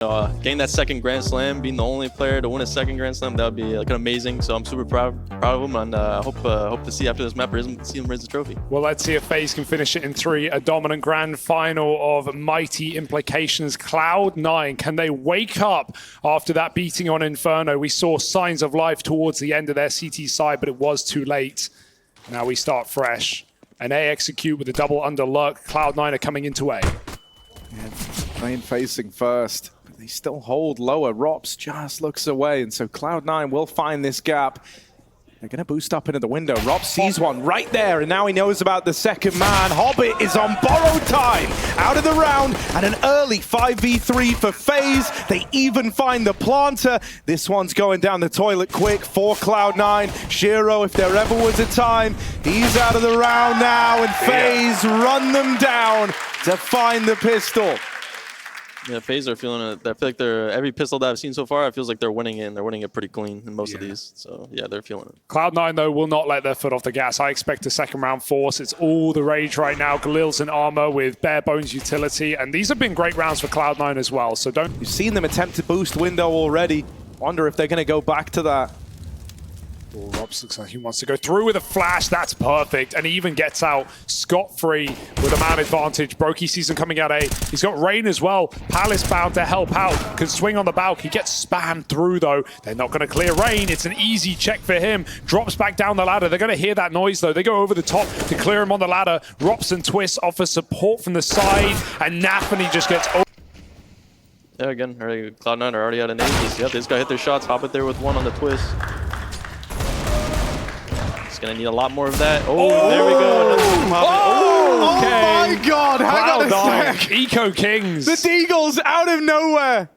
Getting that second Grand Slam, being the only player to win a second Grand Slam, that would be like amazing. So I'm super proud of him, and hope to see after this map, see him raise the trophy. Well, let's see if FaZe can finish it in 3. A dominant grand final of mighty implications. Cloud9, can they wake up after that beating on Inferno? We saw signs of life towards the end of their CT side, but it was too late. Now we start fresh. An A execute with a double under lurk. Cloud9 are coming into A. Yeah, main facing first. They still hold lower. Rops just looks away, and so Cloud9 will find this gap. They're going to boost up into the window. Rops sees one right there, and now he knows about the second man. Hobbit is on borrowed time, out of the round, and an early 5v3 for FaZe. They even find the planter. This one's going down the toilet quick for Cloud9. Shiro, if there ever was a time, he's out of the round now, and FaZe run them down to find the pistol. Yeah, FaZe are feeling it. I feel like every pistol that I've seen so far, it feels like they're winning it, and they're winning it pretty clean in most of these. So yeah, they're feeling it. Cloud9, though, will not let their foot off the gas. I expect a second round force. It's all the rage right now. Galil's in armor with bare bones utility, and these have been great rounds for Cloud9 as well. So don't. You've seen them attempt to boost window already. Wonder if they're going to go back to that. Oh, Robs looks like he wants to go through with a flash. That's perfect. And he even gets out scot-free with a man advantage. Brokey sees him coming out A. He's got Rain as well. Palace bound to help out. Can swing on the balk. He gets spammed through, though. They're not going to clear Rain. It's an easy check for him. Drops back down the ladder. They're going to hear that noise, though. They go over the top to clear him on the ladder. Rops and Twist offer support from the side. And Nafany just gets over. Yeah, again, Cloud9 are already out of ages. Yep, they just got to hit their shots. Hop it there with one on the Twist. Gonna need a lot more of that. Oh, there we go. Oh, okay. My God! Hang on a sec. Eco Kings. The Deagles out of nowhere.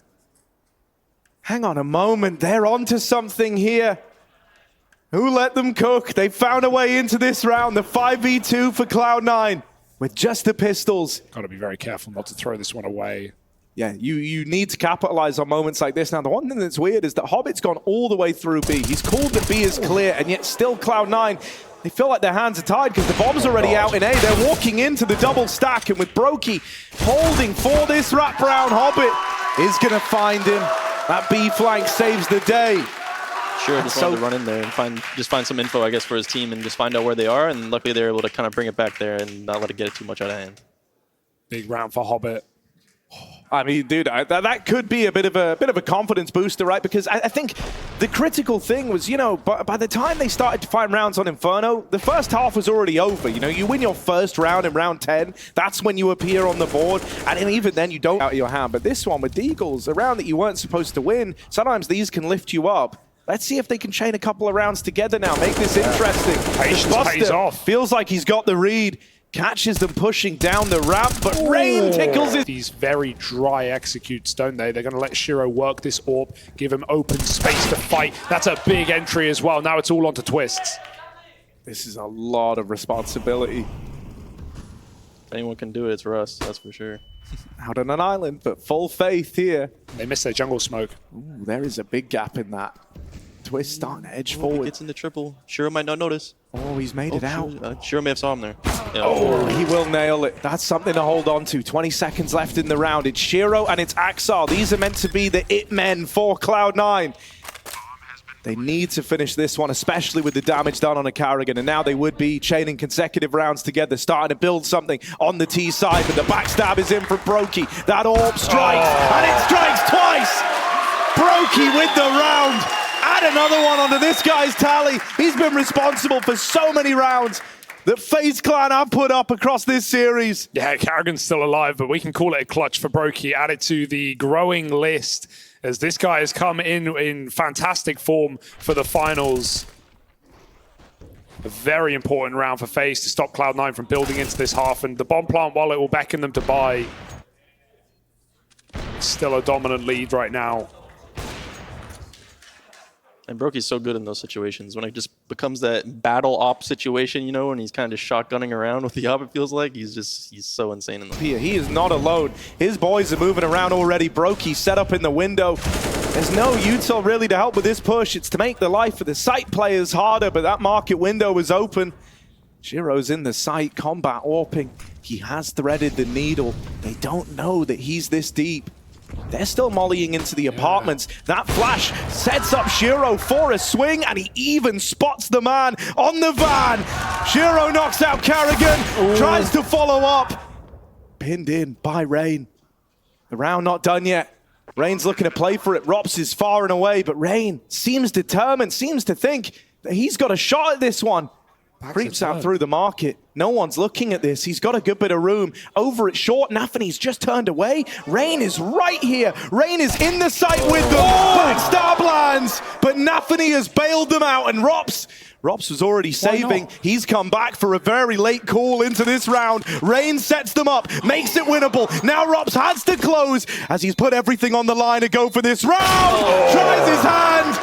Hang on a moment. They're onto something here. Who let them cook? They found a way into this round. The 5v2 for Cloud9 with just the pistols. Got to be very careful not to throw this one away. Yeah, you need to capitalize on moments like this. Now, the one thing that's weird is that Hobbit's gone all the way through B. He's called that B is clear, and yet still Cloud9, they feel like their hands are tied because the bomb's already out in A. They're walking into the double stack, and with Brokey holding for this wraparound, Hobbit is going to find him. That B flank saves the day. Sure, just wanted to run in there and find some info, I guess, for his team and just find out where they are, and luckily they're able to kind of bring it back there and not let it get it too much out of hand. Big round for Hobbit. I mean, dude, that could be a bit of a confidence booster, right? Because I think the critical thing was, you know, by the time they started to find rounds on Inferno, the first half was already over. You know, you win your first round in round 10, that's when you appear on the board, and even then you don't out of your hand. But this one with Deagles, a round that you weren't supposed to win, sometimes these can lift you up. Let's see if they can chain a couple of rounds together now, make this interesting. Patience pays off. Feels like he's got the read. Catches them pushing down the ramp, but Rain tickles it. These very dry executes, don't they? They're going to let Shiro work this AWP, give him open space to fight. That's a big entry as well. Now it's all onto Twists. This is a lot of responsibility. If anyone can do it, it's Russ, that's for sure. Out on an island, but full faith here. They missed their jungle smoke. Ooh, there is a big gap in that. Twist starting to edge forward. Gets in the triple. Shiro might not notice. Oh, he's made it out. Shiro may have saw him there. Yeah. Oh, he will nail it. That's something to hold on to. 20 seconds left in the round. It's Shiro and it's Axar. These are meant to be the it men for Cloud9. They need to finish this one, especially with the damage done on a Carrigan. And now they would be chaining consecutive rounds together, starting to build something on the T side. But the backstab is in from Brokey. That AWP strikes, and it strikes twice. Brokey with the round. Add another one onto this guy's tally. He's been responsible for so many rounds that Faze Clan have put up across this series. Yeah, Carrigan's still alive, but we can call it a clutch for Brokey. Add it to the growing list as this guy has come in fantastic form for the finals. A very important round for FaZe to stop Cloud9 from building into this half, and the bomb plant, while it will beckon them to buy, still a dominant lead right now. And Brokey's so good in those situations when it just becomes that battle op situation, you know, and he's kind of shotgunning around with the op, it feels like. He's so insane in the He is not alone. His boys are moving around already. Brokey set up in the window. There's no util really to help with this push. It's to make the life of the site players harder, but that market window is open. Shiro's in the site, combat warping. He has threaded the needle. They don't know that he's this deep. They're still mollying into the apartments. That flash sets up Shiro for a swing, and he even spots the man on the van. Shiro knocks out Carrigan, tries to follow up. Pinned in by Rain. The round not done yet. Rain's looking to play for it. Rops is far and away, but Rain seems determined, seems to think that he's got a shot at this one. Creeps out through the market. No one's looking at this. He's got a good bit of room. Over at short, NaVi's just turned away. Rain is right here. Rain is in the sight with them. Backstab lands, but NaVi has bailed them out, and Rops was already saving. He's come back for a very late call into this round. Rain sets them up, makes it winnable. Now Rops has to close as he's put everything on the line to go for this round. Tries his hand,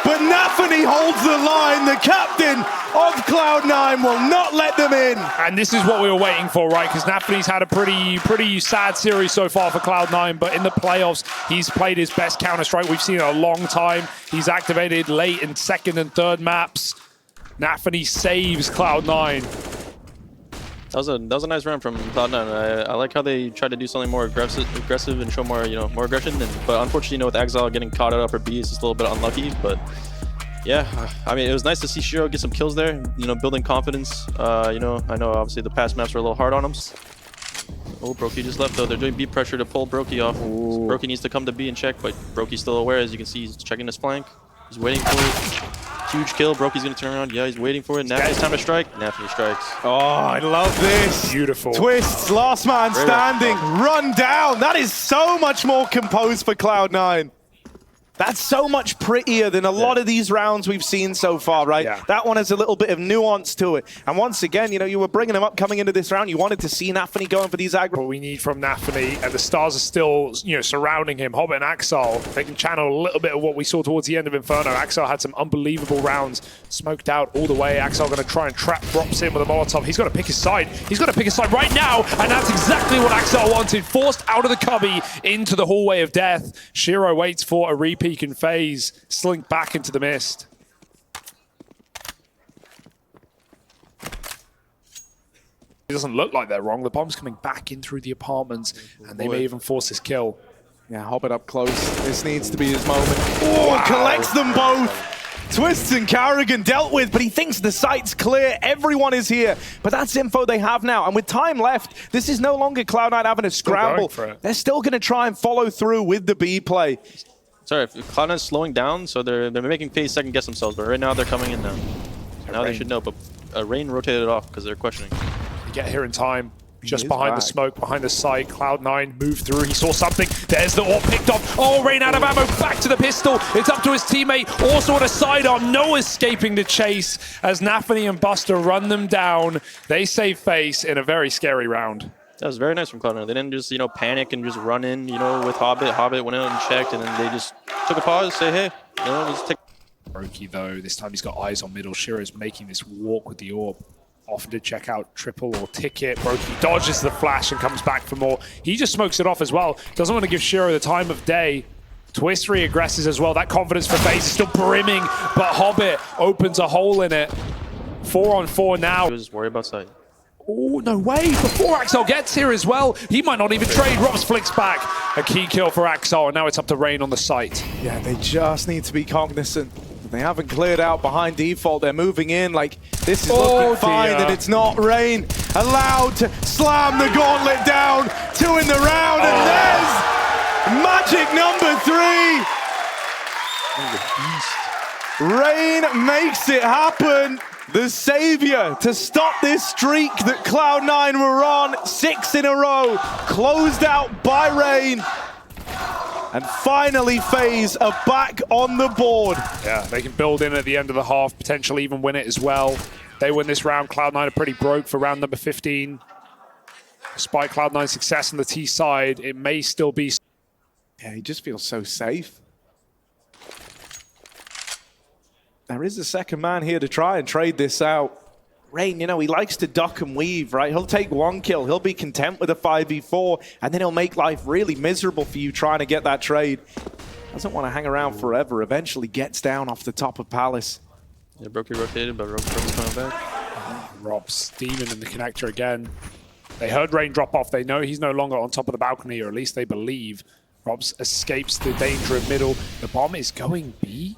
but NaVi holds the line. The captain of Cloud9 will not let them in. And this is what we were waiting for, right? Because NaVi's had a pretty sad series so far for Cloud9, but in the playoffs, he's played his best Counter-Strike we've seen in a long time. He's activated late in second and third maps. NaVi saves Cloud9. That was a nice round from Cloud9. I like how they tried to do something more aggressive and show more, more aggression. But unfortunately, with Exile getting caught out for B, it's just a little bit unlucky. But yeah, I mean, it was nice to see Shiro get some kills there. Building confidence. I know obviously the past maps were a little hard on him. Oh, Brokey just left though. They're doing B pressure to pull Brokey off. So Brokey needs to come to B and check, but Brokey's still aware. As you can see, he's checking his flank. He's waiting for it. Huge kill. Brokey's gonna turn around. Yeah, he's waiting for it. NaVi's time to strike. NaVi strikes. Oh, I love this. Beautiful. Twists, last man standing, run down. That is so much more composed for Cloud9. That's so much prettier than a lot of these rounds we've seen so far, right? Yeah. That one has a little bit of nuance to it. And once again, you were bringing him up coming into this round. You wanted to see NaVi going for these aggro. What we need from NaVi, and the stars are still, surrounding him. Hobbit and Axel, they can channel a little bit of what we saw towards the end of Inferno. Axel had some unbelievable rounds, smoked out all the way. Axel going to try and trap Rops in with a Molotov. He's got to pick his side. He's got to pick his side right now, and that's exactly what Axel wanted. Forced out of the cubby into the hallway of death. Shiro waits for a re-peek and Faze slink back into the mist. It doesn't look like they're wrong. The bomb's coming back in through the apartments, and they may even force this kill. Yeah, Hobbit up close. This needs to be his moment. Oh, wow. Collects them both. Twists and Carrigan dealt with, but he thinks the site's clear. Everyone is here. But that's info they have now. And with time left, this is no longer Cloud9 having a scramble. They're still going to try and follow through with the B play. Sorry, Cloud9's slowing down, so they're making Faze second guess themselves, but right now they're coming in now. Now they should know, but Rain rotated it off because they're questioning. They get here in time, just behind the smoke, behind the site. Cloud9 moved through, he saw something. There's the AWP picked off. Oh, Rain out of ammo, back to the pistol. It's up to his teammate, also on a sidearm. No escaping the chase as NaVi and Buster run them down. They save Faze in a very scary round. That was very nice from Cloud9. They didn't just, panic and just run in, with Hobbit. Hobbit went out and checked, and then they just took a pause, say, hey, let's take. Brokey, though, this time he's got eyes on middle. Shiro's making this walk with the AWP. Often to check out triple or ticket. Brokey dodges the flash and comes back for more. He just smokes it off as well. Doesn't want to give Shiro the time of day. Twist re-aggresses as well. That confidence for Faze is still brimming, but Hobbit opens a hole in it. 4-on-4 now. Just worry about sight. Oh, no way. Before Axel gets here as well, he might not even trade. Rops flicks back. A key kill for Axel, and now it's up to Rain on the site. Yeah, they just need to be cognizant. They haven't cleared out behind default. They're moving in like this is looking fine, and it's not. Rain allowed to slam the gauntlet down. 2 in the round, and there's magic number 3. Rain makes it happen. The savior to stop this streak that Cloud9 were on. 6 in a row, closed out by Rain. And finally, Faze are back on the board. Yeah, they can build in at the end of the half, potentially even win it as well. They win this round. Cloud9 are pretty broke for round number 15. Despite Cloud9's success on the T side, it may still be. Yeah, he just feels so safe. There is a second man here to try and trade this out. Rain, he likes to duck and weave, right? He'll take 1 kill. He'll be content with a 5v4, and then he'll make life really miserable for you trying to get that trade. Doesn't want to hang around forever. Eventually gets down off the top of Palace. Yeah, Brokey rotated, but Brokey's coming back. Rob's demon in the connector again. They heard Rain drop off. They know he's no longer on top of the balcony, or at least they believe. Robs escapes the danger of middle. The bomb is going B.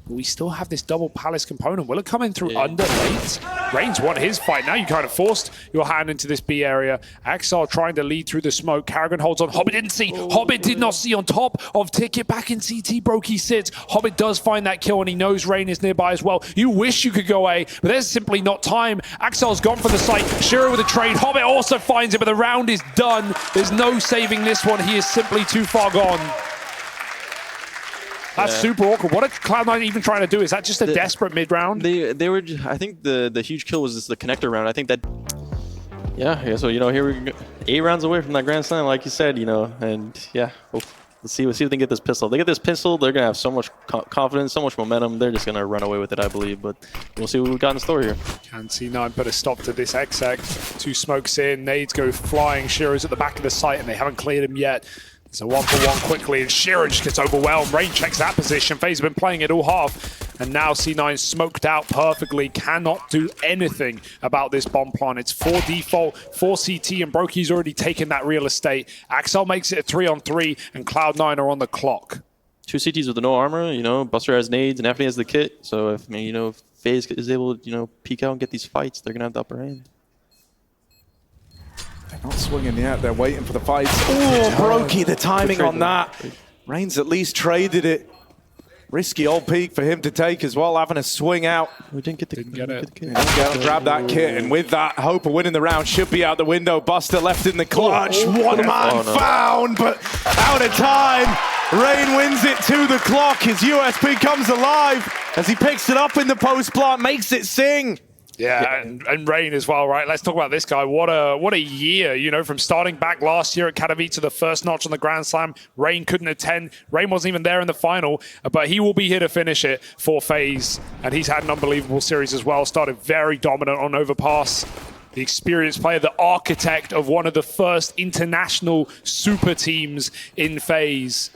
But we still have this double palace component. Will it come in through under late? Rain's won his fight. Now you kind of forced your hand into this B area. Axel trying to lead through the smoke. Karrigan holds on. Hobbit didn't see. Hobbit did not see on top of Ticket. Back in CT. Brokey sits. Hobbit does find that kill, and he knows Rain is nearby as well. You wish you could go A, but there's simply not time. Axel's gone for the site. Shiro with a trade. Hobbit also finds it, but the round is done. There's no saving this one. He is simply too far gone. That's super awkward. What are Cloud9 even trying to do? Is that just a desperate mid-round? They were. I think the huge kill was just the connector round. I think that. Yeah. So here we go. 8 rounds away from that Grand Slam, like you said. And yeah, let's see if they can get this pistol. If they get this pistol, they're gonna have so much confidence, so much momentum. They're just gonna run away with it, I believe. But we'll see what we got in store here. Can C9 put a stop to this XX? 2 smokes in. Nades go flying. Shiro's at the back of the site, and they haven't cleared him yet. It's a 1-for-1 quickly, and Shiro just gets overwhelmed. Rain checks that position. Faze has been playing it all half, and now C9 smoked out perfectly. Cannot do anything about this bomb plant. It's 4 default, 4 CT, and Brokey's already taken that real estate. Axel makes it a 3-on-3, and Cloud9 are on the clock. 2 CTs with no armor. Buster has nades, and Anthony has the kit. So if if Faze is able to peek out and get these fights, they're gonna have the upper hand. They're not swinging yet. They're waiting for the fights. Oh, Brokey, the timing on that. Rain's at least traded it. Risky old peak for him to take as well, having a swing out. We didn't get it. Grab that kit, and with that, hope of winning the round should be out the window. Buster left in the clutch. One man found, but out of time. Rain wins it to the clock. His USP comes alive as he picks it up in the post plant, makes it sing. Yeah, and Rain as well, right? Let's talk about this guy. What a year, from starting back last year at Katowice, the first notch on the Grand Slam. Rain couldn't attend. Rain wasn't even there in the final, but he will be here to finish it for FaZe. And he's had an unbelievable series as well. Started very dominant on Overpass. The experienced player, the architect of one of the first international super teams in FaZe.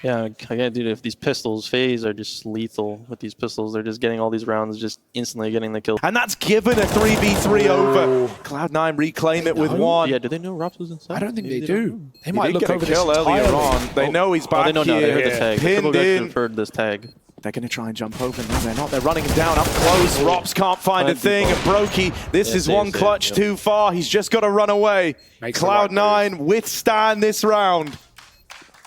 Yeah, again, dude, if these pistols, FaZe are just lethal with these pistols. They're just getting all these rounds, just instantly getting the kill. And that's given a 3v3 over. Cloud9 reclaim it with 1. Yeah, do they know Rops was inside? I don't think they do. They might look look over this kill earlier on. They know he's back they know now. They heard the tag. Pinned in. Confirmed this tag. They're going to try and jump over. No, they're not. They're running him down up close. Rops can't find a thing. And Brokey, this is one clutch too far. He's just got to run away. Cloud9 withstand this round.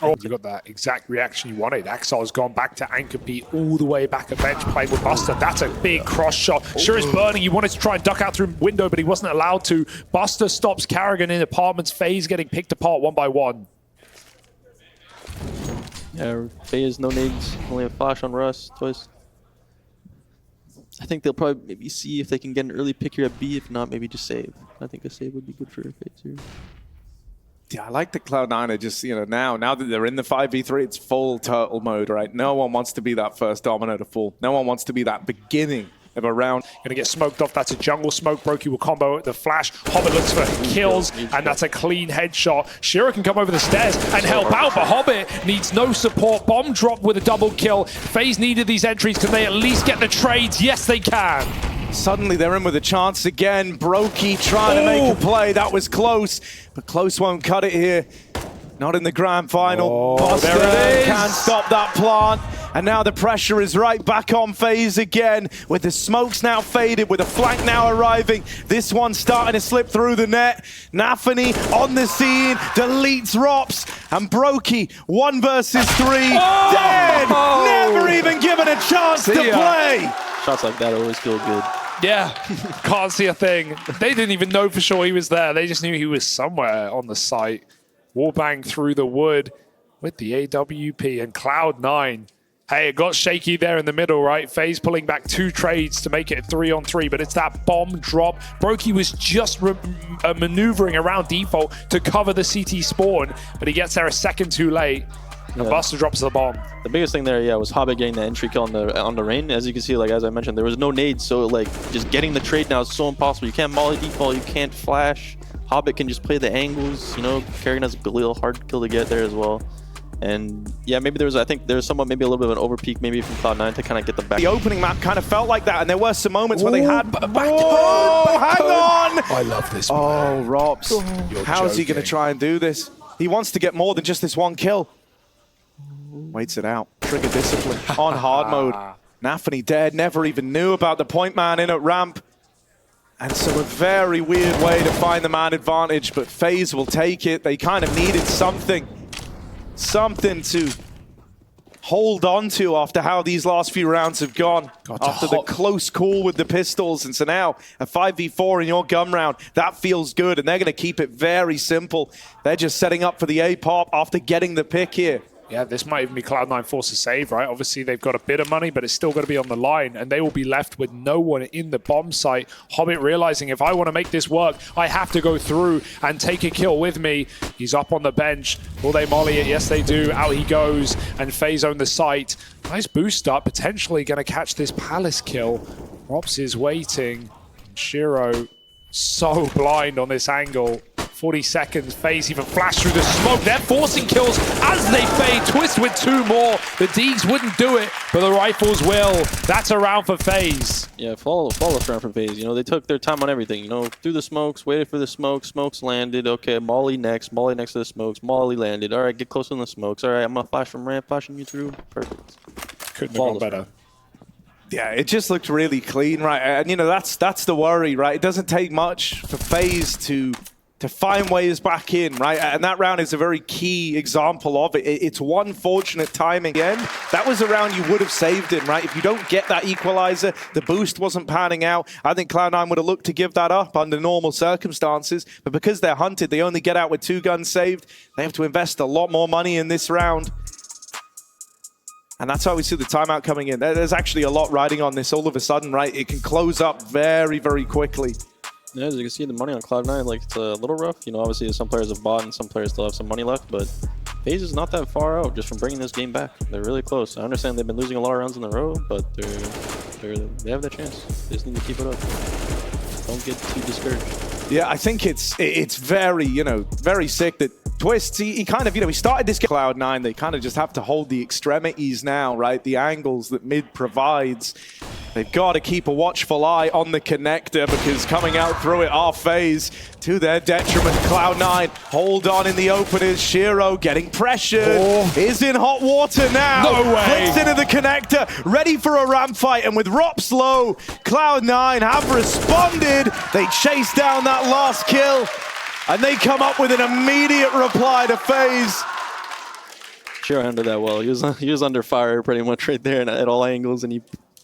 Oh, you got that exact reaction you wanted. Axel's gone back to anchor P all the way back at bench, playing with Buster. That's a big cross shot. Sure is burning. He wanted to try and duck out through window, but he wasn't allowed to. Buster stops Karrigan in apartments. FaZe getting picked apart 1 by 1. Yeah, FaZe, no nades, only a flash on Russ twice. I think they'll probably maybe see if they can get an early pick here at B. If not, maybe just save. I think a save would be good for FaZe here. Yeah, I like the Cloud9 are just, now that they're in the 5v3, it's full turtle mode, right? No one wants to be that first domino to fall. No one wants to be that beginning of a round. Gonna get smoked off. That's a jungle smoke. Brokey will combo with the flash. Hobbit looks for kills, and that's a clean headshot. Shiro can come over the stairs and help out, but Hobbit needs no support. Bomb drop with a double kill. FaZe needed these entries. Can they at least get the trades? Yes, they can. Suddenly they're in with a chance again. Brokey trying to make a play. That was close, but close won't cut it here. Not in the grand final. Buster can't stop that plant. And now the pressure is right back on FaZe again, with the smokes now faded, with a flank now arriving. This one starting to slip through the net. NaVi on the scene, deletes Rops, and Brokey 1 versus 3. Dead! Never even given a chance to play. Shots like that always feel good. Yeah, can't see a thing. They didn't even know for sure he was there. They just knew he was somewhere on the site. Warbang through the wood with the AWP, and Cloud9. Hey, it got shaky there in the middle, right? FaZe pulling back 2 trades to make it 3-on-3, but it's that bomb drop. Brokey was just maneuvering around default to cover the CT spawn, but he gets there a second too late. And Buster drops the bomb. The biggest thing there, was Hobbit getting the entry kill on the Rain. As you can see, as I mentioned, there was no nades, so just getting the trade now is so impossible. You can't molly default, you can't flash. Hobbit can just play the angles, Karrigan has a little hard kill to get there as well. And yeah, maybe I think there's somewhat maybe a little bit of an overpeak maybe from Cloud9 to kind of get the back. The opening map kind of felt like that, and there were some moments where they had hang on! I love this. Oh, Robs. How's he going to try and do this? He wants to get more than just this one kill. Waits it out. Trigger discipline on hard mode. NaVi dead, never even knew about the point man in at ramp. And so a very weird way to find the man advantage, but FaZe will take it. They kind of needed something to hold on to after how these last few rounds have gone. After the close call with the pistols. And so now a 5v4 in your gun round, that feels good. And they're going to keep it very simple. They're just setting up for the A-pop after getting the pick here. Yeah, this might even be Cloud9 forced to save, right? Obviously, they've got a bit of money, but it's still going to be on the line, and they will be left with no one in the bomb site. Hobbit realizing, if I want to make this work, I have to go through and take a kill with me. He's up on the bench. Will they molly it? Yes, they do. Out he goes, and FaZe own the site. Nice boost up, potentially going to catch this Palace kill. Rops is waiting. Shiro so blind on this angle. 40 seconds, FaZe even flashed through the smoke. They're forcing kills as they fade. Twist with 2 more. The Deegs wouldn't do it, but the rifles will. That's a round for FaZe. Yeah, flawless round for FaZe. You know, they took their time on everything. You know, through the smokes, waited for the smokes. Smokes landed. Okay, Molly next to the smokes. Molly landed. All right, get close on the smokes. All right, I'm going to flash from ramp, flashing you through. Perfect. Couldn't have gone better. Round. Yeah, it just looked really clean, right? And, you know, that's the worry, right? It doesn't take much for FaZe to find ways back in, right? And that round is a very key example of it. It's one fortunate timing again. That was a round you would have saved in, right? If you don't get that equalizer, the boost wasn't panning out. I think Cloud9 would have looked to give that up under normal circumstances. But because they're hunted, they only get out with 2 guns saved. They have to invest a lot more money in this round. And that's how we see the timeout coming in. There's actually a lot riding on this all of a sudden, right? It can close up very, very quickly. Yeah, as you can see, the money on Cloud9, like, it's a little rough. You know, obviously some players have bought and some players still have some money left, but FaZe is not that far out just from bringing this game back. They're really close. I understand they've been losing a lot of rounds in a row, but they have their chance. They just need to keep it up. Don't get too discouraged. Yeah, I think it's very, you know, very sick that Twist, he kind of, you know, he started this Cloud9. They kind of just have to hold the extremities now, right? The angles that mid provides. They've got to keep a watchful eye on the connector because coming out through it are FaZe to their detriment. Cloud9 hold on in the openers. Shiro getting pressured. Is in hot water now. No way. Flicks into the connector, ready for a ramp fight. And with Rops low, Cloud9 have responded. They chase down that last kill. And they come up with an immediate reply to FaZe. Shiro handled that well. He was under fire pretty much right there and at all angles, and he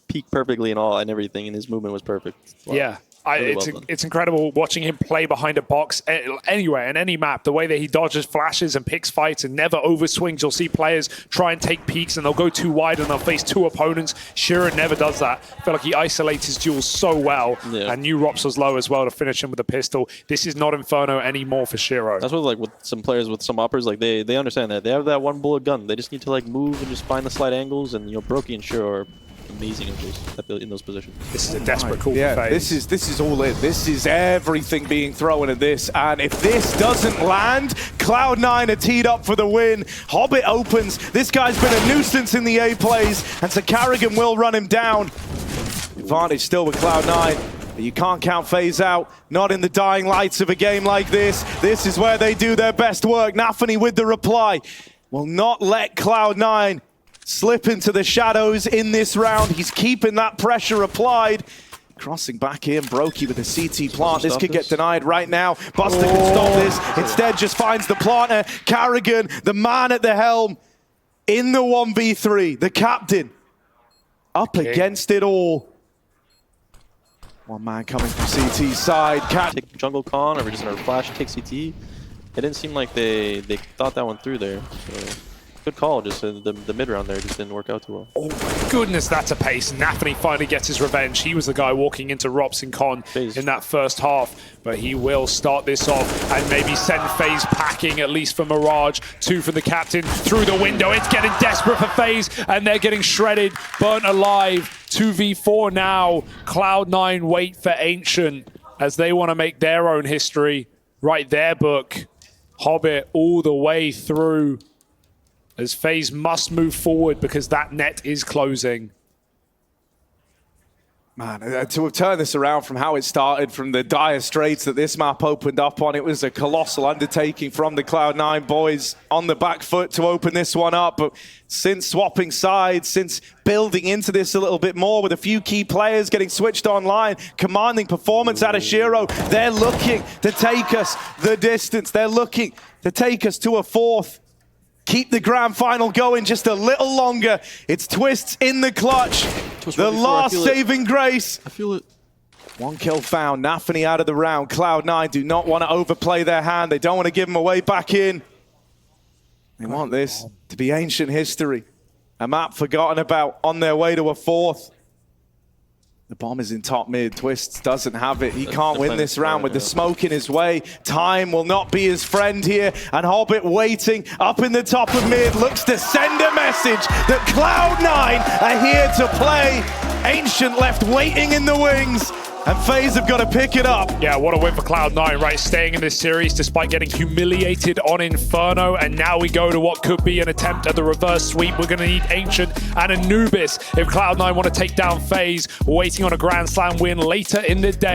peaked perfectly and everything, and his movement was perfect. Wow. Yeah. Really It's incredible watching him play behind a box anywhere in any map. The way that he dodges flashes and picks fights and never overswings. You'll see players try and take peeks and they'll go too wide and they'll face 2 opponents. Shiro never does that. I feel like he isolates his duels so well. Yeah. And knew Rops was low as well to finish him with a pistol. This is not Inferno anymore for Shiro. That's what, like, with some players with some uppers, like they understand that. They have that 1 bullet gun. They just need to, like, move and just find the slight angles, and, you know, Brokey and Shiro are amazing in those positions. This is a desperate call yeah, for FaZe. this is all it. This is everything being thrown at this. And if this doesn't land, Cloud9 are teed up for the win. Hobbit opens. This guy's been a nuisance in the A plays, and so Carrigan will run him down. Advantage still with Cloud9. But you can't count FaZe out. Not in the dying lights of a game like this. This is where they do their best work. NaVi with the reply. Will not let Cloud9 slip into the shadows in this round. He's keeping that pressure applied. Crossing back in, Brokey with a CT plant. This could get denied right now. Buster can stop this. Instead, just finds the planter. Carrigan, the man at the helm, in the 1v3. The captain, up against it all. One man coming from CT's side. Take jungle con, or we're just gonna flash take CT. It didn't seem like they thought that one through there. So. Good call, just the mid round there just didn't work out too well. Oh my goodness, that's a pace. NaVi finally gets his revenge. He was the guy walking into Rops and Con in that first half, but he will start this off and maybe send FaZe packing, at least for Mirage. 2 from the captain through the window. It's getting desperate for FaZe, and they're getting shredded, burnt alive. 2v4 now. Cloud9 wait for Ancient as they want to make their own history, write their book. Hobbit all the way through, as FaZe must move forward because that net is closing. Man, to have turned this around from how it started, from the dire straits that this map opened up on, it was a colossal undertaking from the Cloud9 boys on the back foot to open this one up. But since swapping sides, since building into this a little bit more with a few key players getting switched online, commanding performance out of Shiro, they're looking to take us the distance. They're looking to take us to a fourth. Keep the grand final going just a little longer. It's Twists in the clutch. The last saving grace. I feel it. One kill found. NaVi out of the round. Cloud9 do not want to overplay their hand. They don't want to give them away back in. They want this to be ancient history. A map forgotten about on their way to a fourth. The bomb is in top mid. Twists doesn't have it. He can't win this round with the smoke in his way. Time will not be his friend here. And Hobbit waiting up in the top of mid looks to send a message that Cloud9 are here to play. Ancient left waiting in the wings. And FaZe have got to pick it up. Yeah, what a win for Cloud9, right? Staying in this series despite getting humiliated on Inferno. And now we go to what could be an attempt at the reverse sweep. We're going to need Ancient and Anubis if Cloud9 want to take down FaZe. We're waiting on a Grand Slam win later in the day.